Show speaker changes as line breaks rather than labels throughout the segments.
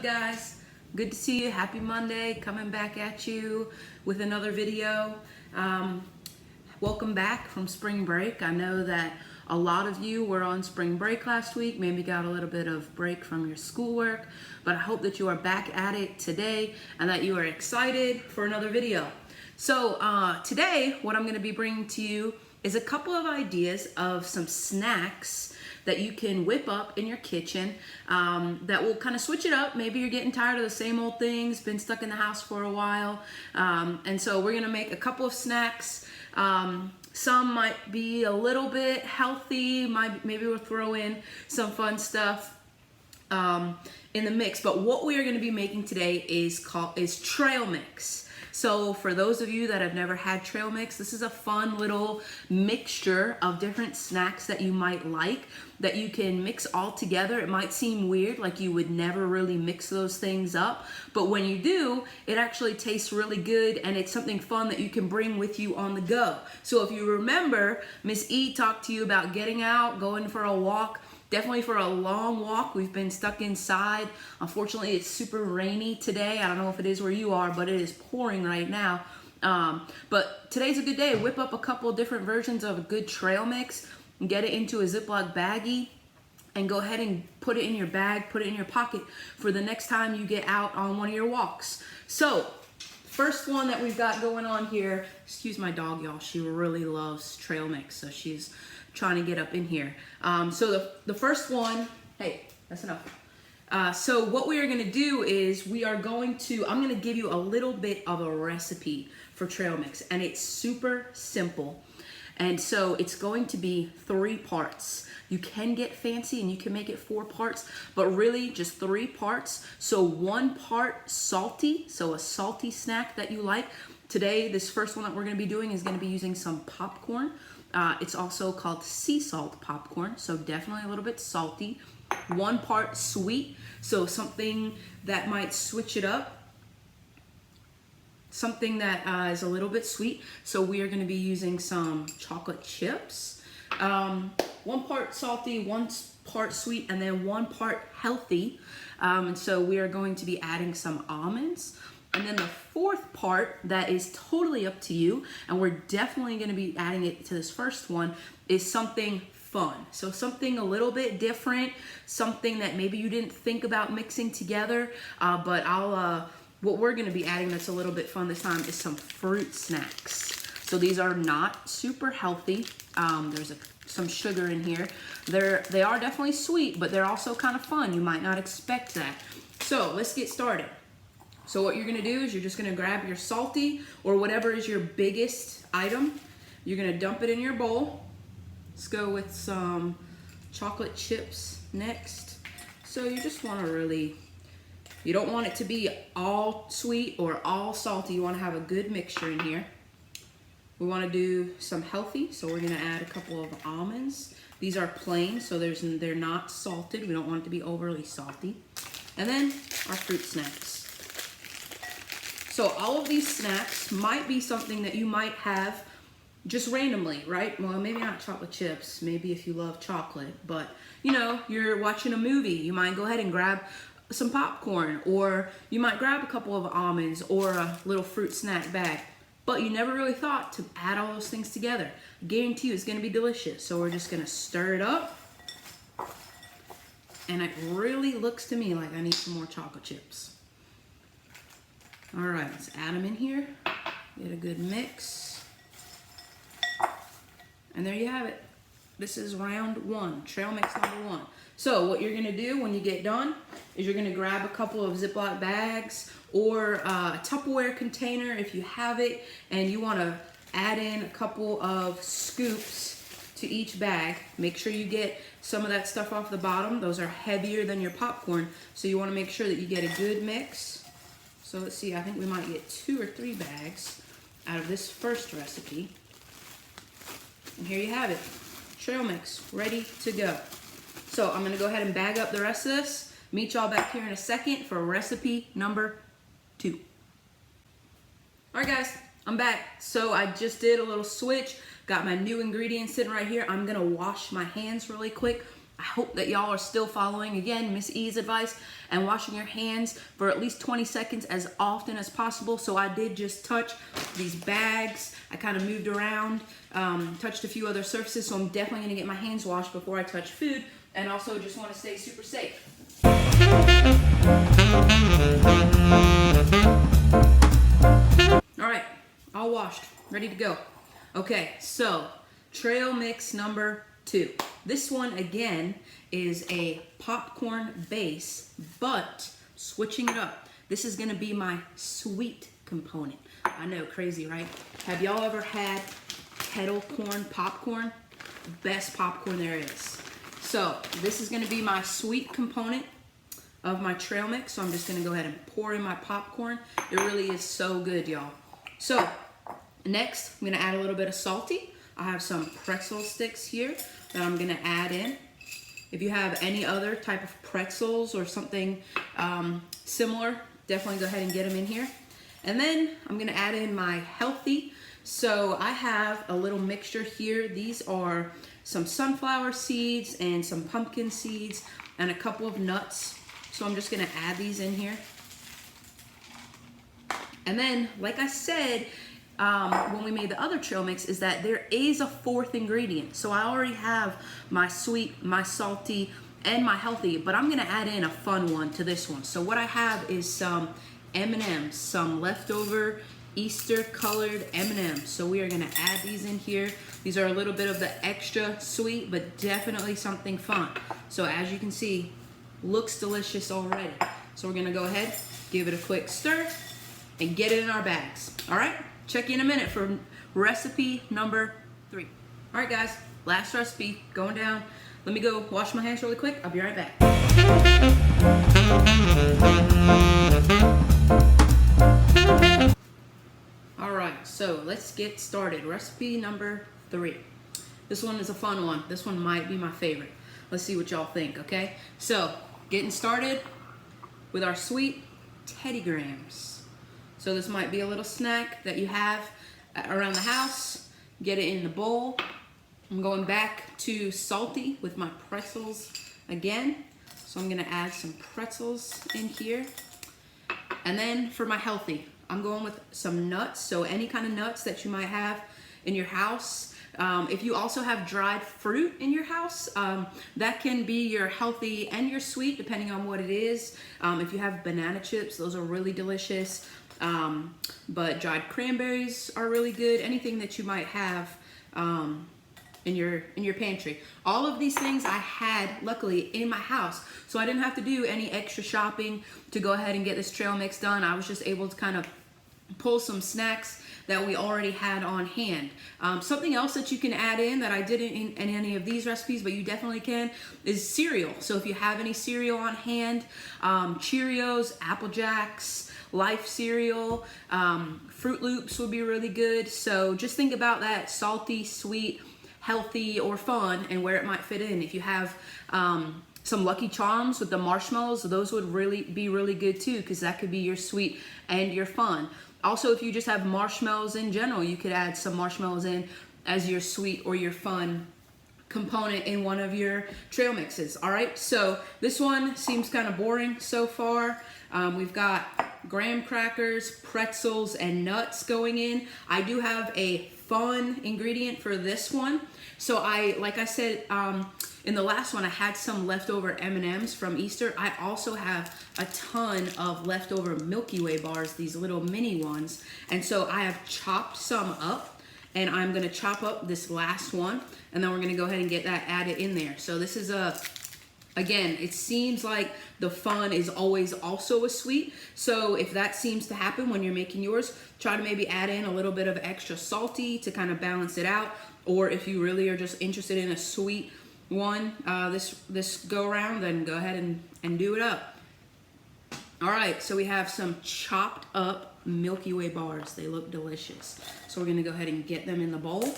up, guys? Good to see you. Happy Monday. Coming back at you with another video. Welcome back from spring break. I know that a lot of you were on spring break last week, maybe got a little bit of break from your schoolwork, but I hope that you are back at it today and that you are excited for another video. So today, what I'm going to be bringing to you is a couple of ideas of some snacks that you can whip up in your kitchen that will kind of switch it up. Maybe you're getting tired of the same old things, been stuck in the house for a while. And so we're gonna make a couple of snacks. Some might be a little bit healthy, maybe we'll throw in some fun stuff in the mix. But what we are gonna be making today is trail mix. So for those of you that have never had trail mix, this is a fun little mixture of different snacks that you might like that you can mix all together. It might seem weird, like you would never really mix those things up, but when you do, it actually tastes really good and it's something fun that you can bring with you on the go. So if you remember, Miss E talked to you about getting out, going for a walk. Definitely for a long walk. We've been stuck inside. Unfortunately, it's super rainy today. I don't know if it is where you are, but it is pouring right now. But today's a good day. Whip up a couple different versions of a good trail mix and get it into a Ziploc baggie and go ahead and put it in your bag, put it in your pocket for the next time you get out on one of your walks. So, first one that we've got going on here, excuse my dog, y'all. She really loves trail mix, so she's trying to get up in here. So the first one, hey, that's enough. So what we are gonna do is I'm gonna give you a little bit of a recipe for trail mix, and it's super simple. And so it's going to be 3 parts. You can get fancy and you can make it 4 parts, but really just 3 parts. So 1 part salty, so a salty snack that you like. Today, this first one that we're gonna be doing is gonna be using some popcorn. It's also called sea salt popcorn, so definitely a little bit salty. 1 part sweet, so something that might switch it up. Something that is a little bit sweet, so we are going to be using some chocolate chips. 1 part salty, 1 part sweet, and then 1 part healthy. And so we are going to be adding some almonds. And then the 4th part that is totally up to you, and we're definitely going to be adding it to this first one, is something fun. So something a little bit different, something that maybe you didn't think about mixing together, but what we're going to be adding that's a little bit fun this time is some fruit snacks. So these are not super healthy. There's some sugar in here. They are definitely sweet, but they're also kind of fun. You might not expect that. So let's get started. So what you're gonna do is you're just gonna grab your salty or whatever is your biggest item. You're gonna dump it in your bowl. Let's go with some chocolate chips next. So you just wanna you don't want it to be all sweet or all salty. You wanna have a good mixture in here. We wanna do some healthy, so we're gonna add a couple of almonds. These are plain, so they're not salted. We don't want it to be overly salty. And then our fruit snacks. So all of these snacks might be something that you might have just randomly, right? Well, maybe not chocolate chips, maybe if you love chocolate, but you know, you're watching a movie, you might go ahead and grab some popcorn, or you might grab a couple of almonds or a little fruit snack bag, but you never really thought to add all those things together. I guarantee you it's gonna be delicious. So we're just gonna stir it up, and it really looks to me like I need some more chocolate chips. All right, let's add them in here. Get a good mix. And there you have it. This is round 1, trail mix number 1. So what you're gonna do when you get done is you're gonna grab a couple of Ziploc bags or a Tupperware container if you have it, and you wanna add in a couple of scoops to each bag. Make sure you get some of that stuff off the bottom. Those are heavier than your popcorn, so you wanna make sure that you get a good mix. So let's see, I think we might get 2 or 3 bags out of this first recipe. And here you have it, trail mix, ready to go. So I'm gonna go ahead and bag up the rest of this. Meet y'all back here in a second for recipe number 2. All right guys, I'm back. So I just did a little switch, got my new ingredients sitting right here. I'm gonna wash my hands really quick. I hope that y'all are still following, again, Miss E's advice and washing your hands for at least 20 seconds as often as possible. So I did just touch these bags. I kind of moved around, touched a few other surfaces. So I'm definitely gonna get my hands washed before I touch food, and also just wanna stay super safe. All right, all washed, ready to go. Okay, so trail mix number 2. This one, again, is a popcorn base, but switching it up. This is gonna be my sweet component. I know, crazy, right? Have y'all ever had kettle corn popcorn? Best popcorn there is. So this is gonna be my sweet component of my trail mix. So I'm just gonna go ahead and pour in my popcorn. It really is so good, y'all. So next, I'm gonna add a little bit of salty. I have some pretzel sticks here that I'm gonna add in. If you have any other type of pretzels or something similar, definitely go ahead and get them in here. And then I'm gonna add in my healthy. So I have a little mixture here. These are some sunflower seeds and some pumpkin seeds and a couple of nuts. So I'm just gonna add these in here. And then, like I said, when we made the other trail mix, is that there is a 4th ingredient. So I already have my sweet, my salty, and my healthy, but I'm gonna add in a fun one to this one. So what I have is some M&Ms, some leftover Easter colored M&Ms. So we are gonna add these in here. These are a little bit of the extra sweet, but definitely something fun. So as you can see, looks delicious already. So we're gonna go ahead, give it a quick stir, and get it in our bags. All right, check you in a minute for recipe number 3. All right, guys, last recipe going down. Let me go wash my hands really quick. I'll be right back. All right, so let's get started. Recipe number 3. This one is a fun one. This one might be my favorite. Let's see what y'all think, okay? So, getting started with our sweet Teddy Grahams. So this might be a little snack that you have around the house. Get it in the bowl. I'm going back to salty with my pretzels again. So I'm gonna add some pretzels in here. And then for my healthy, I'm going with some nuts. So any kind of nuts that you might have in your house. If you also have dried fruit in your house, that can be your healthy and your sweet, depending on what it is. If you have banana chips, those are really delicious. But dried cranberries are really good. Anything that you might have in your pantry. All of these things I had, luckily, in my house. So I didn't have to do any extra shopping to go ahead and get this trail mix done. I was just able to kind of pull some snacks that we already had on hand. Something else that you can add in that I didn't in any of these recipes, but you definitely can, is cereal. So if you have any cereal on hand, Cheerios, Apple Jacks, Life cereal, Fruit Loops would be really good. So just think about that salty, sweet, healthy, or fun, and where it might fit in. If you have some Lucky Charms with the marshmallows, those would be really good too, because that could be your sweet and your fun. Also, if you just have marshmallows in general, you could add some marshmallows in as your sweet or your fun component in one of your trail mixes. All right, so this one seems kind of boring so far. We've got graham crackers, pretzels, and nuts going in. I do have a fun ingredient for this one. So like I said, in the last one, I had some leftover M&Ms from Easter. I also have a ton of leftover Milky Way bars, these little mini ones. And so I have chopped some up, and I'm gonna chop up this last one, and then we're gonna go ahead and get that added in there. So this is again, it seems like the fun is always also a sweet. So if that seems to happen when you're making yours, try to maybe add in a little bit of extra salty to kind of balance it out. Or if you really are just interested in a sweet one this go around, then go ahead and do it up. All right, so we have some chopped up Milky Way bars. They look delicious. So we're gonna go ahead and get them in the bowl,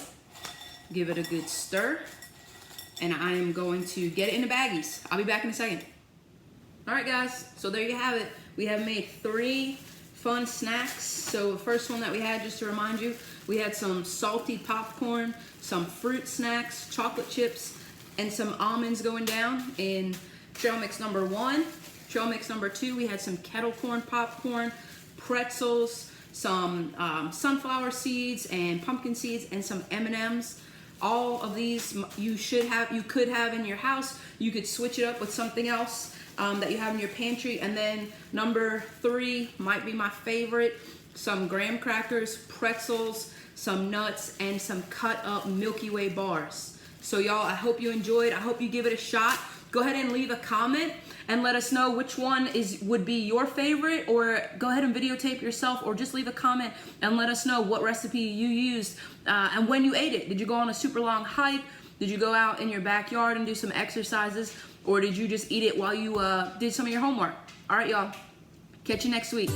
give it a good stir, and I am going to get it in the baggies. I'll be back in a second. All right, guys, so there you have it. We have made 3 fun snacks. So the first one that we had, just to remind you, we had some salty popcorn, some fruit snacks, chocolate chips, and some almonds going down in trail mix number 1. Trail mix number 2, we had some kettle corn popcorn, pretzels, some sunflower seeds and pumpkin seeds, and some M&Ms. All of these you could have in your house. You could switch it up with something else that you have in your pantry. And then number 3 might be my favorite, some graham crackers, pretzels, some nuts, and some cut up Milky Way bars. So y'all, I hope you enjoyed. I hope you give it a shot. Go ahead and leave a comment and let us know which one would be your favorite, or go ahead and videotape yourself, or just leave a comment and let us know what recipe you used and when you ate it. Did you go on a super long hike? Did you go out in your backyard and do some exercises? Or did you just eat it while you did some of your homework? All right, y'all. Catch you next week.